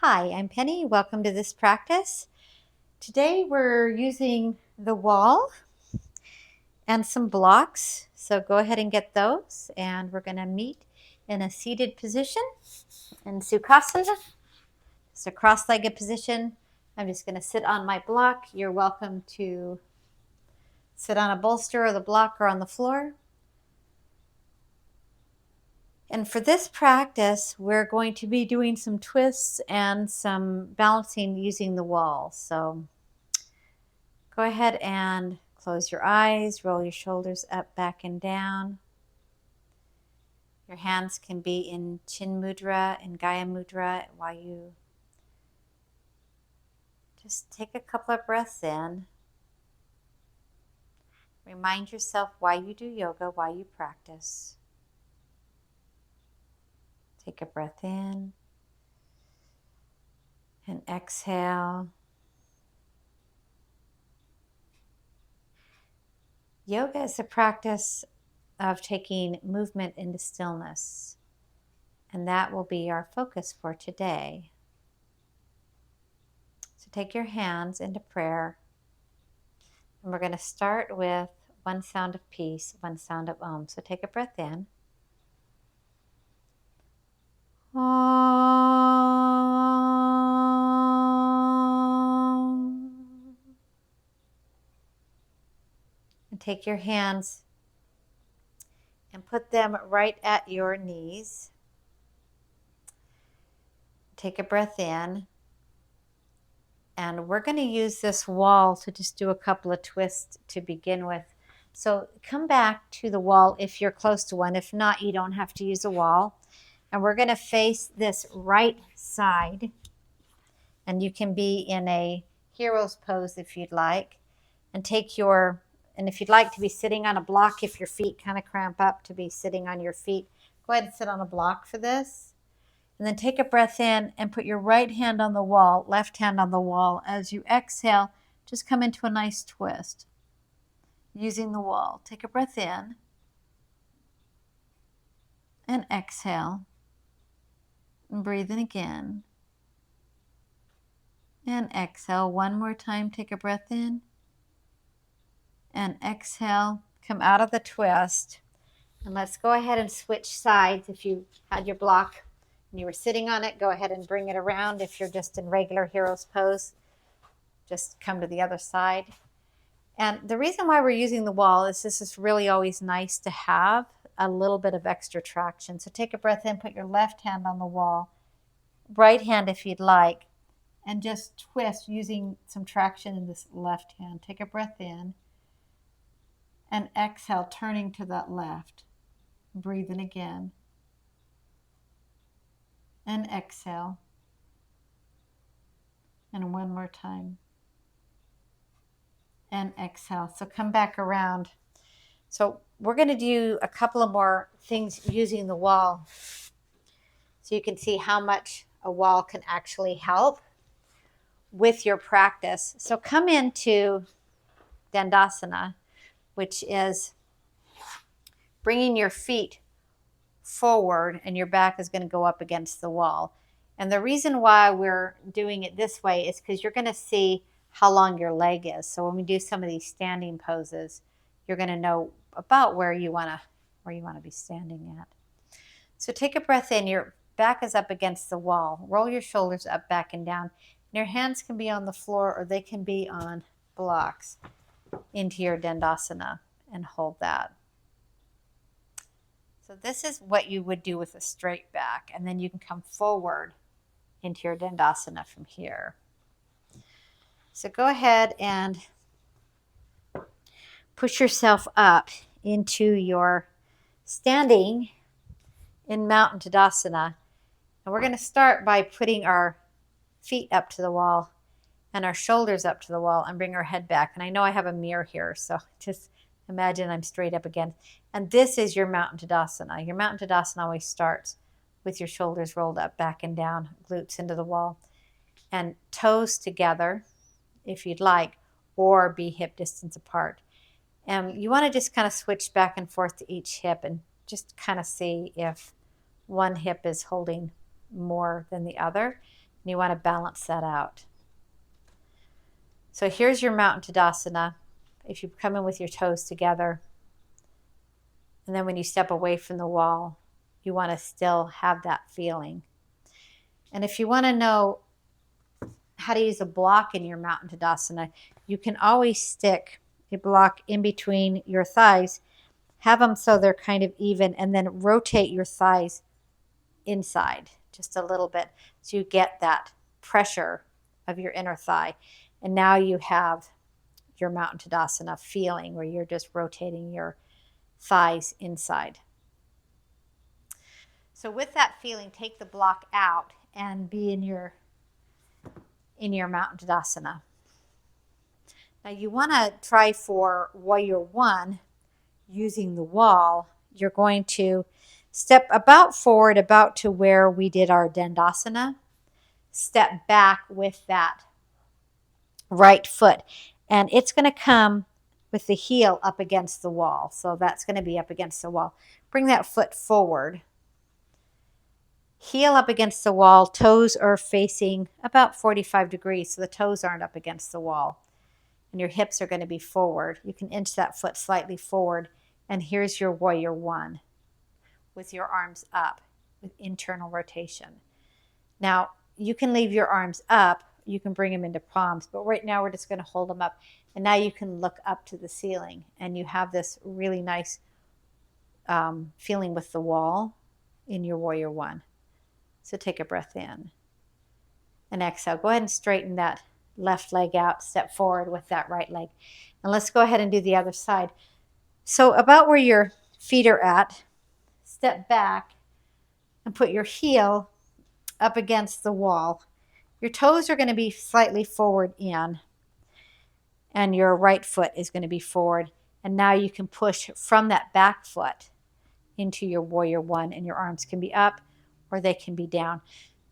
Hi, I'm Penny. Welcome to this practice. Today we're using the wall and some blocks. So go ahead and get those, and we're going to meet in a seated position in Sukhasana. It's a cross-legged position. I'm just going to sit on my block. You're welcome to sit on a bolster or the block or on the floor. And for this practice, we're going to be doing some twists and some balancing using the wall. So go ahead and close your eyes, roll your shoulders up, back, and down. Your hands can be in Chin Mudra and Gaya Mudra while you just take a couple of breaths in. Remind yourself why you do yoga, why you practice. Take a breath in and exhale. Yoga is a practice of taking movement into stillness, and that will be our focus for today. So take your hands into prayer, and we're going to start with one sound of peace, one sound of Om. So take a breath in. Om. And take your hands and put them right at your knees. Take a breath in. And we're going to use this wall to just do a couple of twists to begin with. So come back to the wall if you're close to one. If not, you don't have to use a wall. And we're going to face this right side. And you can be in a hero's pose if you'd like. And if you'd like to be sitting on a block, if your feet kind of cramp up to be sitting on your feet, go ahead and sit on a block for this. And then take a breath in and put your right hand on the wall, left hand on the wall. As you exhale, just come into a nice twist using the wall. Take a breath in and exhale. And breathe in again. And exhale. One more time. Take a breath in and exhale. Come out of the twist. And let's go ahead and switch sides. If you had your block and you were sitting on it, go ahead and bring it around. If you're just in regular hero's pose, just come to the other side. And the reason why we're using the wall is this is really always nice to have a little bit of extra traction. So take a breath in, put your left hand on the wall, right hand if you'd like, and just twist using some traction in this left hand. Take a breath in and exhale, turning to that left. Breathe in again. And exhale. And one more time. And exhale. So come back around. So we're going to do a couple of more things using the wall so you can see how much a wall can actually help with your practice. So come into Dandasana, which is bringing your feet forward and your back is going to go up against the wall. And the reason why we're doing it this way is because you're going to see how long your leg is. So when we do some of these standing poses, you're going to know about where you want to be standing at. So take a breath in. Your back is up against the wall. Roll your shoulders up, back, and down. And your hands can be on the floor or they can be on blocks into your Dandasana and hold that. So this is what you would do with a straight back, and then you can come forward into your Dandasana from here. So go ahead and push yourself up into your standing in Mountain Tadasana. And we're going to start by putting our feet up to the wall and our shoulders up to the wall and bring our head back. And I know I have a mirror here, so just imagine I'm straight up again. And this is your Mountain Tadasana. Your Mountain Tadasana always starts with your shoulders rolled up, back and down, glutes into the wall, and toes together if you'd like, or be hip distance apart. And you want to just kind of switch back and forth to each hip and just kind of see if one hip is holding more than the other. And you want to balance that out. So here's your Mountain Tadasana. If you come in with your toes together, and then when you step away from the wall, you want to still have that feeling. And if you want to know how to use a block in your Mountain Tadasana, you can always stick a block in between your thighs, have them so they're kind of even, and then rotate your thighs inside just a little bit so you get that pressure of your inner thigh. And now you have your Mountain Tadasana feeling where you're just rotating your thighs inside. So with that feeling, take the block out and be in your Mountain Tadasana. Now you want to try for Warrior One using the wall. You're going to step about forward, about to where we did our Dandasana. Step back with that right foot. And it's going to come with the heel up against the wall. So that's going to be up against the wall. Bring that foot forward. Heel up against the wall. Toes are facing about 45 degrees, so the toes aren't up against the wall. And your hips are going to be forward. You can inch that foot slightly forward. And here's your Warrior One with your arms up with internal rotation. Now, you can leave your arms up. You can bring them into palms. But right now, we're just going to hold them up. And now you can look up to the ceiling. And you have this really nice feeling with the wall in your Warrior One. So take a breath in and exhale. Go ahead and straighten that left leg out. Step forward with that right leg. And let's go ahead and do the other side. So about where your feet are at, step back and put your heel up against the wall. Your toes are going to be slightly forward in, and your right foot is going to be forward. And now you can push from that back foot into your Warrior One, and your arms can be up or they can be down.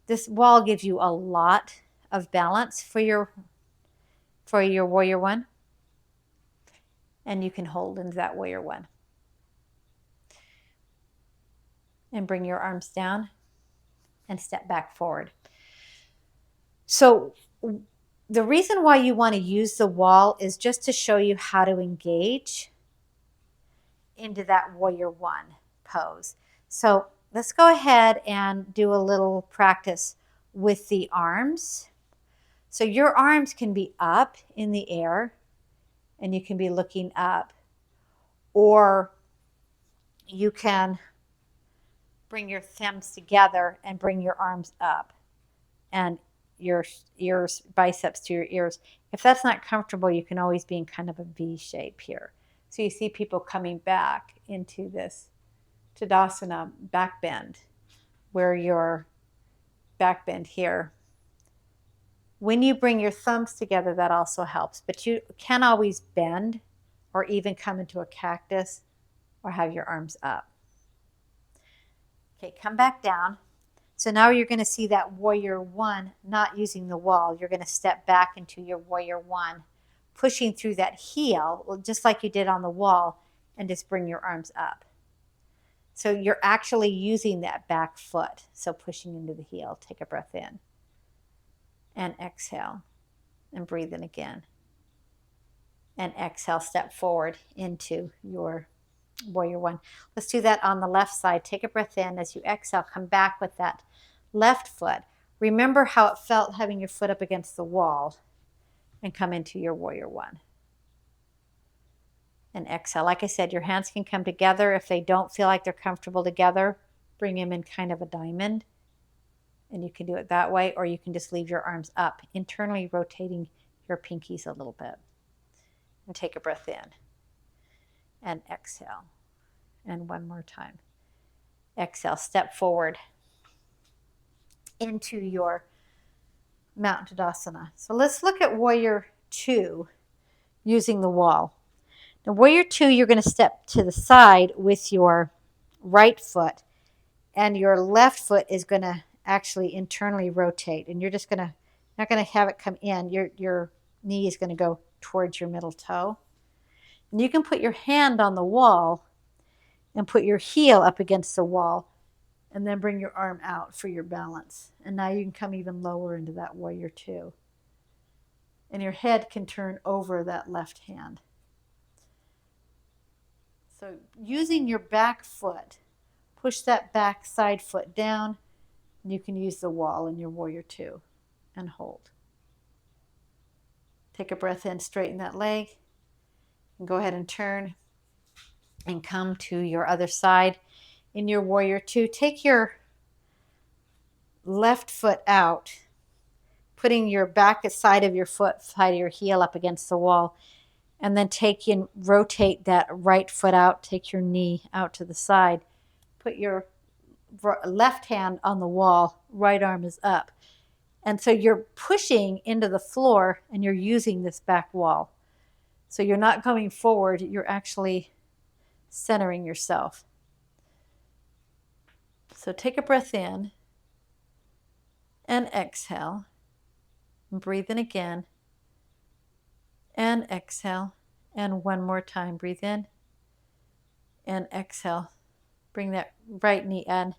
This wall gives you a lot of balance for your Warrior One, and you can hold into that Warrior One. And bring your arms down and step back forward. So the reason why you want to use the wall is just to show you how to engage into that Warrior One pose. So let's go ahead and do a little practice with the arms. So your arms can be up in the air and you can be looking up, or you can bring your thumbs together and bring your arms up and your ears, biceps to your ears. If that's not comfortable, you can always be in kind of a V shape here. So you see people coming back into this Tadasana back bend, where your back bend here. When you bring your thumbs together, that also helps, but you can always bend or even come into a cactus or have your arms up. Okay, come back down. So now you're going to see that Warrior One, not using the wall. You're going to step back into your Warrior One, pushing through that heel, just like you did on the wall, and just bring your arms up. So you're actually using that back foot. So pushing into the heel. Take a breath in. And exhale. And breathe in again. And exhale, step forward into your Warrior One. Let's do that on the left side. Take a breath in. As you exhale, come back with that left foot. Remember how it felt having your foot up against the wall, and come into your Warrior One. And exhale. Like I said, your hands can come together. If they don't feel like they're comfortable together, bring them in kind of a diamond. And you can do it that way, or you can just leave your arms up, internally rotating your pinkies a little bit. And take a breath in. And exhale. And one more time. Exhale. Step forward into your Mountain Tadasana. So let's look at Warrior Two using the wall. Now, Warrior Two, you're going to step to the side with your right foot, and your left foot is going to actually internally rotate, and you're just going to, not going to have it come in. Your knee is going to go towards your middle toe. And you can put your hand on the wall and put your heel up against the wall And then bring your arm out for your balance. And now you can come even lower into that warrior two. And your head can turn over that left hand. So using your back foot, push that back side foot down. And you can use the wall in your warrior two and hold. Take a breath in, straighten that leg. And go ahead and turn and come to your other side. In your warrior two, take your left foot out, putting your back side of your foot, side of your heel up against the wall, and then take and rotate that right foot out, take your knee out to the side, put your left hand on the wall, right arm is up. And so you're pushing into the floor and you're using this back wall. So you're not coming forward, you're actually centering yourself. So take a breath in and exhale. And breathe in again and exhale. And one more time, breathe in and exhale. Bring that right knee in.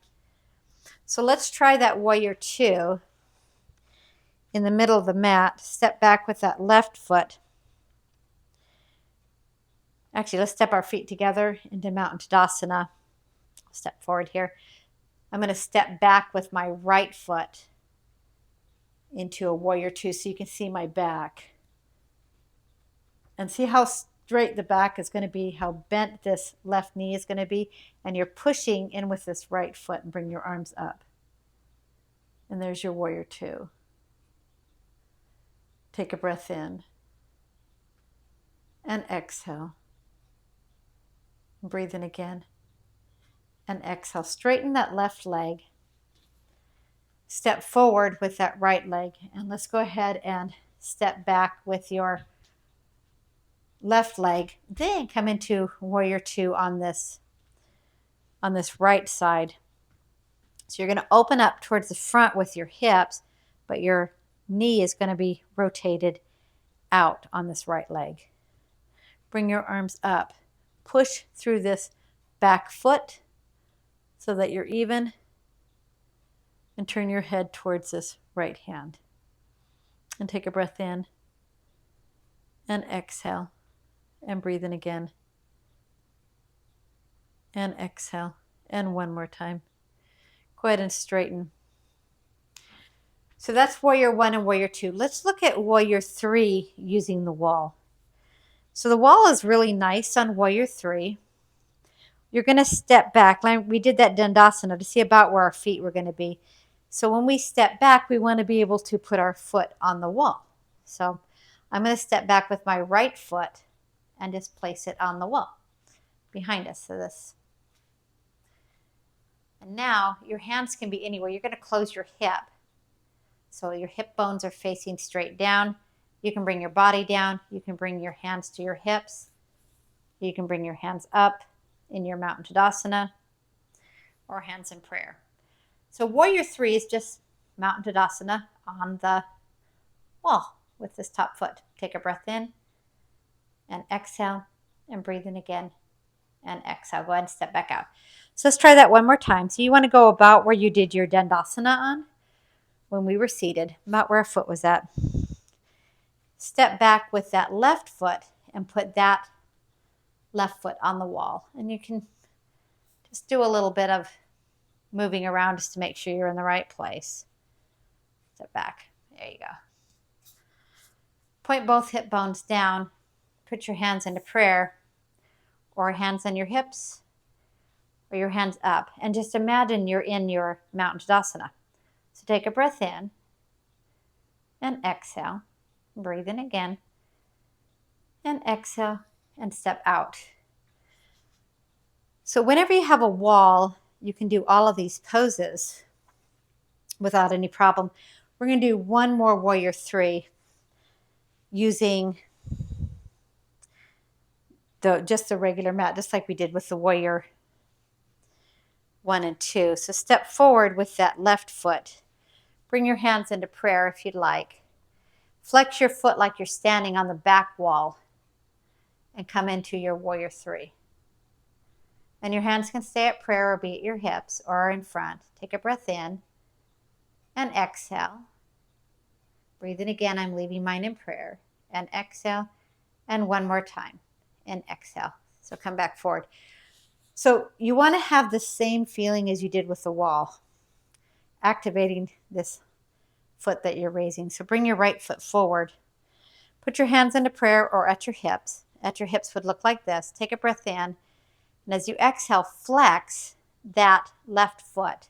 So let's try that warrior two in the middle of the mat. Step back with that left foot. Actually, let's step our feet together into Mountain Tadasana. Step forward here. I'm going to step back with my right foot into a warrior two so you can see my back. And see how straight the back is going to be, how bent this left knee is going to be. And you're pushing in with this right foot and bring your arms up. And there's your warrior two. Take a breath in and exhale. Breathe in again and exhale. Straighten that left leg. Step forward with that right leg. And let's go ahead and step back with your left leg. Then come into warrior two on this right side. So you're going to open up towards the front with your hips, but your knee is going to be rotated out on this right leg. Bring your arms up. Push through this back foot so that you're even, and turn your head towards this right hand. And take a breath in and exhale and breathe in again and exhale and one more time. Go ahead and straighten. So that's warrior one and warrior two. Let's look at warrior three using the wall. So the wall is really nice on warrior three. You're going to step back. We did that Dandasana to see about where our feet were going to be. So when we step back, we want to be able to put our foot on the wall. So I'm going to step back with my right foot and just place it on the wall behind us. So this. And now your hands can be anywhere. You're going to close your hip. So your hip bones are facing straight down. You can bring your body down. You can bring your hands to your hips. You can bring your hands up in your Mountain Tadasana or hands in prayer. So warrior three is just Mountain Tadasana on the wall with this top foot. Take a breath in and exhale and breathe in again and exhale. Go ahead and step back out. So let's try that one more time. So you want to go about where you did your Dandasana on when we were seated, about where our foot was at. Step back with that left foot and put that left foot on the wall. And you can just do a little bit of moving around just to make sure you're in the right place. Step back. There you go. Point both hip bones down. Put your hands into prayer or hands on your hips or your hands up. And just imagine you're in your Mountain Tadasana. So take a breath in and exhale. Breathe in again and exhale and step out. So whenever you have a wall, you can do all of these poses without any problem. We're going to do one more warrior three using just the regular mat, just like we did with the warrior one and two. So step forward with that left foot. Bring your hands into prayer if you'd like. Flex your foot like you're standing on the back wall and come into your warrior three. And your hands can stay at prayer or be at your hips or in front. Take a breath in and exhale. Breathe in again. I'm leaving mine in prayer. And exhale. And one more time. And exhale. So come back forward. So you want to have the same feeling as you did with the wall, activating this foot that you're raising. So bring your right foot forward. Put your hands into prayer or at your hips. At your hips would look like this. Take a breath in. And as you exhale, flex that left foot.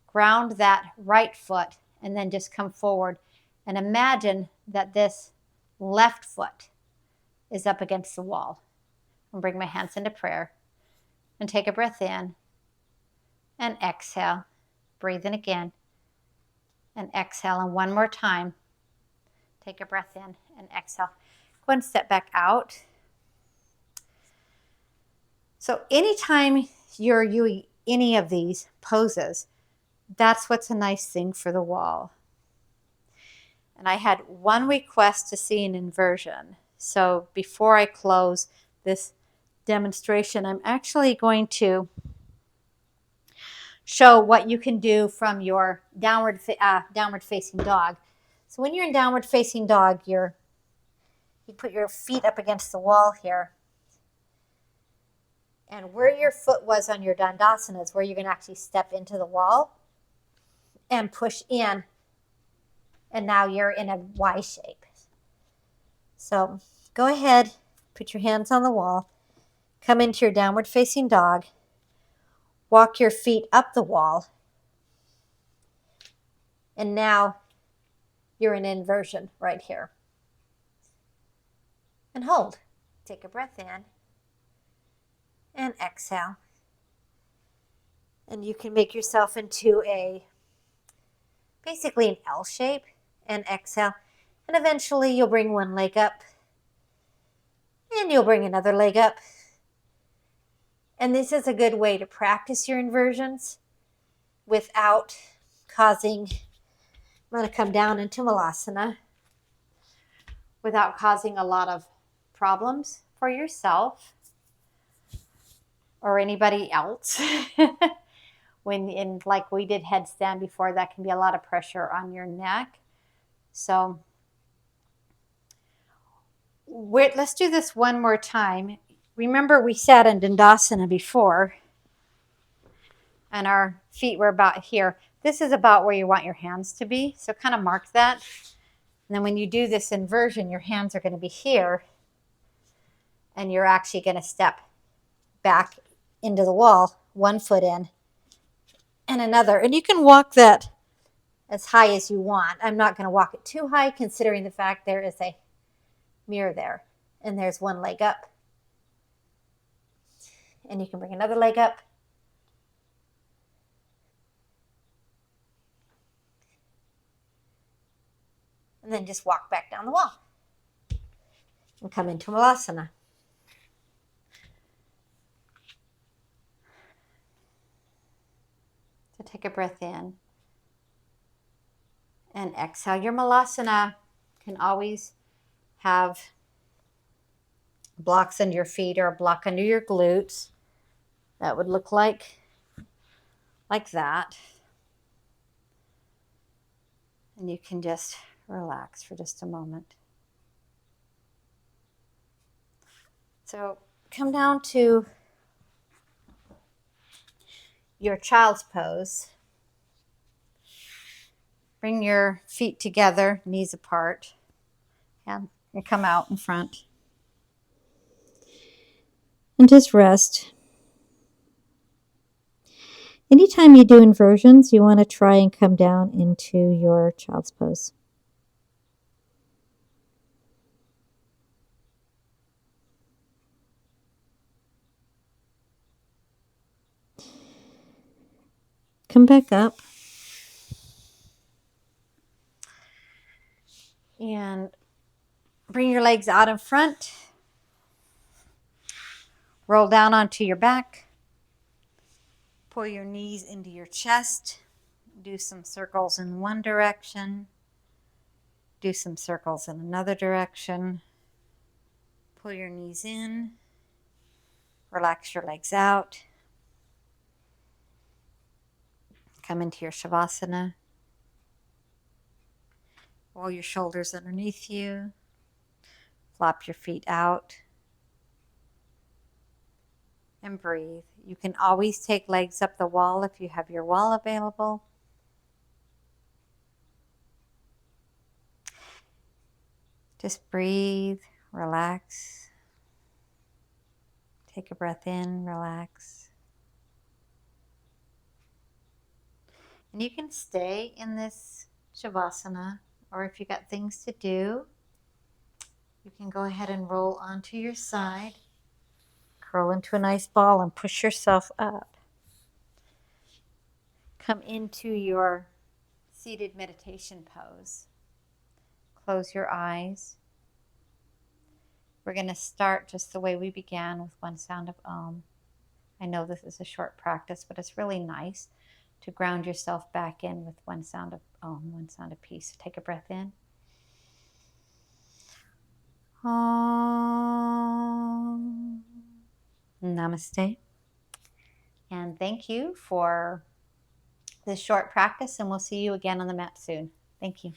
Ground that right foot and then just come forward. And imagine that this left foot is up against the wall. And bring my hands into prayer. And take a breath in. And exhale. Breathe in again. And exhale. And one more time. Take a breath in and exhale. Go and step back out. So anytime you're doing any of these poses, that's what's a nice thing for the wall. And I had one request to see an inversion. So before I close this demonstration, I'm actually going to show what you can do from your downward facing dog. So when you're in downward facing dog, you put your feet up against the wall here. And where your foot was on your Dandasana is where you're going to actually step into the wall and push in. And now you're in a Y shape. So go ahead, put your hands on the wall, come into your downward facing dog, walk your feet up the wall, and now you're in inversion right here. And hold. Take a breath in and exhale. And you can make yourself into basically an L shape and exhale. And eventually you'll bring one leg up and you'll bring another leg up. And this is a good way to practice your inversions without causing, I'm going to come down into Malasana, without causing a lot of problems for yourself or anybody else. Like we did headstand before, that can be a lot of pressure on your neck. So let's do this one more time. Remember, we sat in Dandasana before and our feet were about here. This is about where you want your hands to be. So kind of mark that. And then when you do this inversion, your hands are going to be here and you're actually going to step back into the wall, one foot in and another. And you can walk that as high as you want. I'm not going to walk it too high, considering the fact there is a mirror there. And there's one leg up. And you can bring another leg up. And then just walk back down the wall. And come into Malasana. So take a breath in. And exhale. Your Malasana can always have blocks under your feet or a block under your glutes. That would look like that. And you can just relax for just a moment. So come down to your child's pose. Bring your feet together, knees apart, and come out in front. And just rest. Anytime you do inversions, you want to try and come down into your child's pose. Come back up. And bring your legs out in front. Roll down onto your back. Pull your knees into your chest. Do some circles in one direction. Do some circles in another direction. Pull your knees in. Relax your legs out. Come into your Shavasana. Roll your shoulders underneath you. Flop your feet out. And breathe. You can always take legs up the wall if you have your wall available. Just breathe, relax. Take a breath in, relax. And you can stay in this Shavasana, or if you got things to do, you can go ahead and roll onto your side, curl into a nice ball and push yourself up. Come into your seated meditation pose. Close your eyes. We're going to start just the way we began with one sound of Om. I know this is a short practice, but it's really nice to ground yourself back in with one sound of Om, one sound of peace. So take a breath in. Om. Namaste. And thank you for this short practice, and we'll see you again on the mat soon. Thank you.